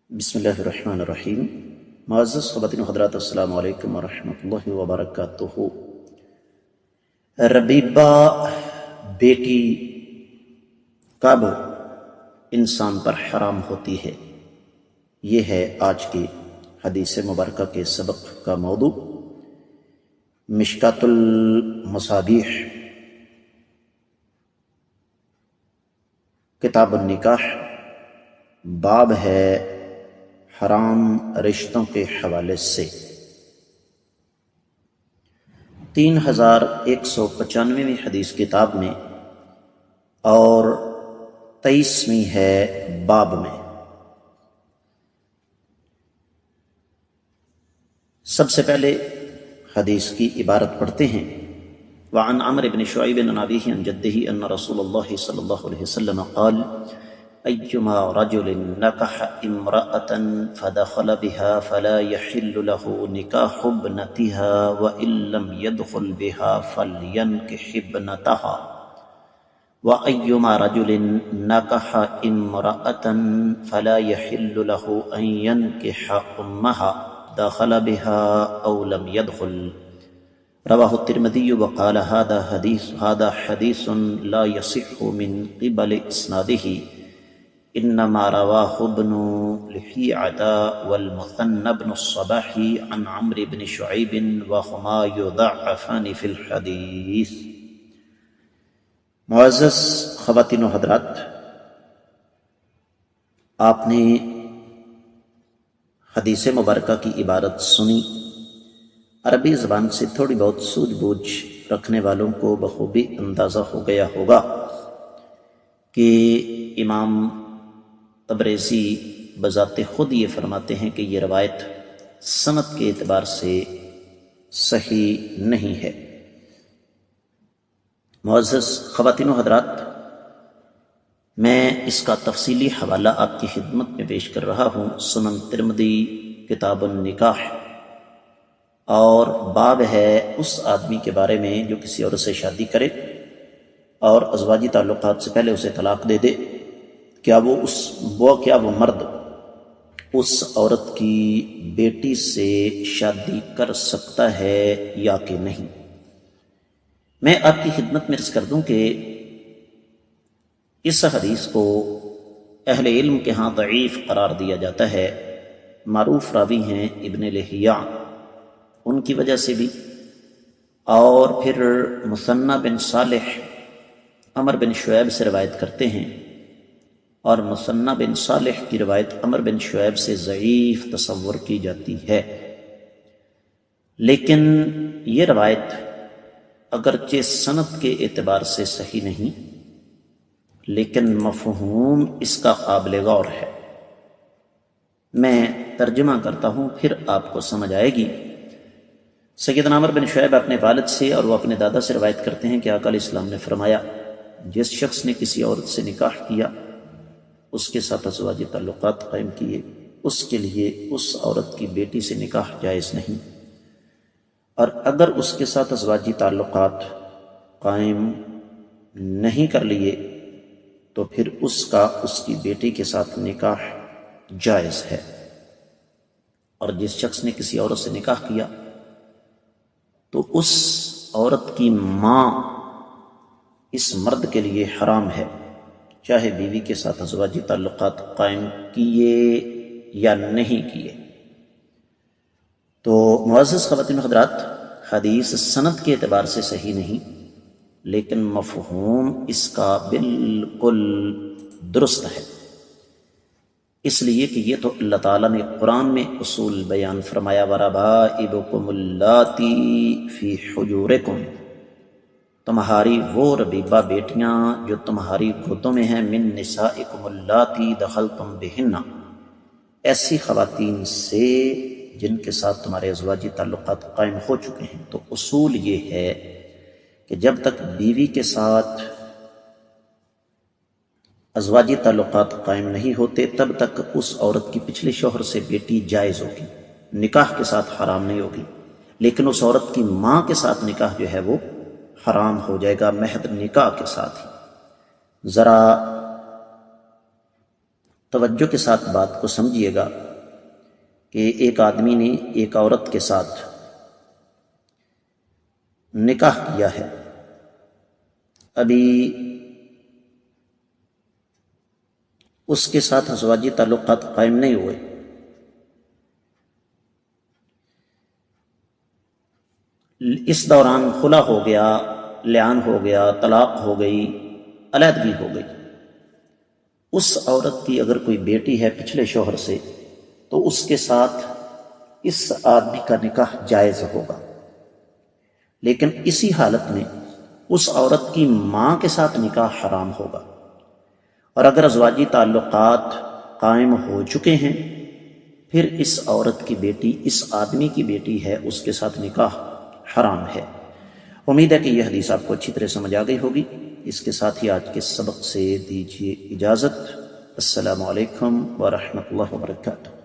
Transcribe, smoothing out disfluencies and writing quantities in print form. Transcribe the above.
بسم اللہ الرحمن الرحیم۔ معزز خواتین و حضرات، السلام علیکم ورحمۃ اللہ وبرکاتہ۔ ربیبہ بیٹی کب انسان پر حرام ہوتی ہے، یہ ہے آج کی حدیث مبارکہ کے سبق کا موضوع۔ مشکات المصابیح کتاب النکاح باب ہے حرام رشتوں کے حوالے سے۔ 3195ویں حدیث کتاب میں اور 23ویں ہے باب میں۔ سب سے پہلے حدیث کی عبارت پڑھتے ہیں۔ وعن عمرو بن شعیب عن ابیہ عن جدہ ان رسول اللہ صلی اللہ علیہ وسلم قال ایما رجل نکح امرأة فدخل بها فلا يحل له نکاح ابنتها وإن لم يدخل بها فلينكح ابنتها وأيما رجل نکح امرأة فلا يحل له أن ينكح أمها دخل بها أو لم يدخل۔ رواہ الترمذی وقال هذا حدیث لا يصح من قبل اسناده انما رواه ابن لحيعة والمثنى بن الصباح عن عمرو بن شعيب وهما يضعفان في الحديث۔ معزز خواتین و حضرات، آپ نے حدیث مبارکہ کی عبارت سنی۔ عربی زبان سے تھوڑی بہت سوجھ بوجھ رکھنے والوں کو بخوبی اندازہ ہو گیا ہوگا کہ امام تبریزی بذات خود یہ فرماتے ہیں کہ یہ روایت سند کے اعتبار سے صحیح نہیں ہے۔ معزز خواتین و حضرات، میں اس کا تفصیلی حوالہ آپ کی خدمت میں پیش کر رہا ہوں۔ سنن ترمذی کتاب النکاح، اور باب ہے اس آدمی کے بارے میں جو کسی عورت سے شادی کرے اور ازواجی تعلقات سے پہلے اسے طلاق دے دے، کیا وہ مرد اس عورت کی بیٹی سے شادی کر سکتا ہے یا کہ نہیں۔ میں آپ کی خدمت میں عرض کر دوں کہ اس حدیث کو اہل علم کے ہاں ضعیف قرار دیا جاتا ہے۔ معروف راوی ہیں ابن لہیع، ان کی وجہ سے بھی، اور پھر مثنى بن صالح عمر بن شعیب سے روایت کرتے ہیں، اور مثنى بن صالح کی روایت عمر بن شعیب سے ضعیف تصور کی جاتی ہے۔ لیکن یہ روایت اگرچہ سند کے اعتبار سے صحیح نہیں، لیکن مفہوم اس کا قابل غور ہے۔ میں ترجمہ کرتا ہوں، پھر آپ کو سمجھ آئے گی۔ سیدنا عمر بن شعیب اپنے والد سے اور وہ اپنے دادا سے روایت کرتے ہیں کہ آقا علیہ السلام نے فرمایا، جس شخص نے کسی عورت سے نکاح کیا، اس کے ساتھ ازواجی تعلقات قائم کیے، اس کے لیے اس عورت کی بیٹی سے نکاح جائز نہیں، اور اگر اس کے ساتھ ازواجی تعلقات قائم نہیں کر لیے تو پھر اس کا اس کی بیٹی کے ساتھ نکاح جائز ہے۔ اور جس شخص نے کسی عورت سے نکاح کیا تو اس عورت کی ماں اس مرد کے لیے حرام ہے، چاہے بیوی کے ساتھ ازواجی تعلقات قائم کیے یا نہیں کیے۔ تو معزز خواتین و حضرات، حدیث سند کے اعتبار سے صحیح نہیں، لیکن مفہوم اس کا بالکل درست ہے، اس لیے کہ یہ تو اللہ تعالیٰ نے قرآن میں اصول بیان فرمایا، وَرَبَائِبُكُمُ اللَّاتِي فِي حُجُورِكُمْ، تمہاری وہ ربیبہ بیٹیاں جو تمہاری گودوں میں ہیں، مِن نِسَائِكُمُ اللَّاتِي دَخَلْتُمْ بِهِنَّ، ایسی خواتین سے جن کے ساتھ تمہارے ازواجی تعلقات قائم ہو چکے ہیں۔ تو اصول یہ ہے کہ جب تک بیوی کے ساتھ ازواجی تعلقات قائم نہیں ہوتے تب تک اس عورت کی پچھلے شوہر سے بیٹی جائز ہوگی، نکاح کے ساتھ حرام نہیں ہوگی، لیکن اس عورت کی ماں کے ساتھ نکاح جو ہے وہ حرام ہو جائے گا، محض نکاح کے ساتھ ہی۔ ذرا توجہ کے ساتھ بات کو سمجھیے گا کہ ایک آدمی نے ایک عورت کے ساتھ نکاح کیا ہے، ابھی اس کے ساتھ ازواجی تعلقات قائم نہیں ہوئے، اس دوران خلا ہو گیا، لعان ہو گیا، طلاق ہو گئی، علیحدگی ہو گئی۔ اس عورت کی اگر کوئی بیٹی ہے پچھلے شوہر سے تو اس کے ساتھ اس آدمی کا نکاح جائز ہوگا، لیکن اسی حالت میں اس عورت کی ماں کے ساتھ نکاح حرام ہوگا۔ اور اگر ازواجی تعلقات قائم ہو چکے ہیں پھر اس عورت کی بیٹی اس آدمی کی بیٹی ہے، اس کے ساتھ نکاح حرام ہے۔ امید ہے کہ یہ حدیث آپ کو اچھی طرح سمجھ آ گئی ہوگی۔ اس کے ساتھ ہی آج کے سبق سے دیجیے اجازت۔ السلام علیکم ورحمۃ اللہ وبرکاتہ۔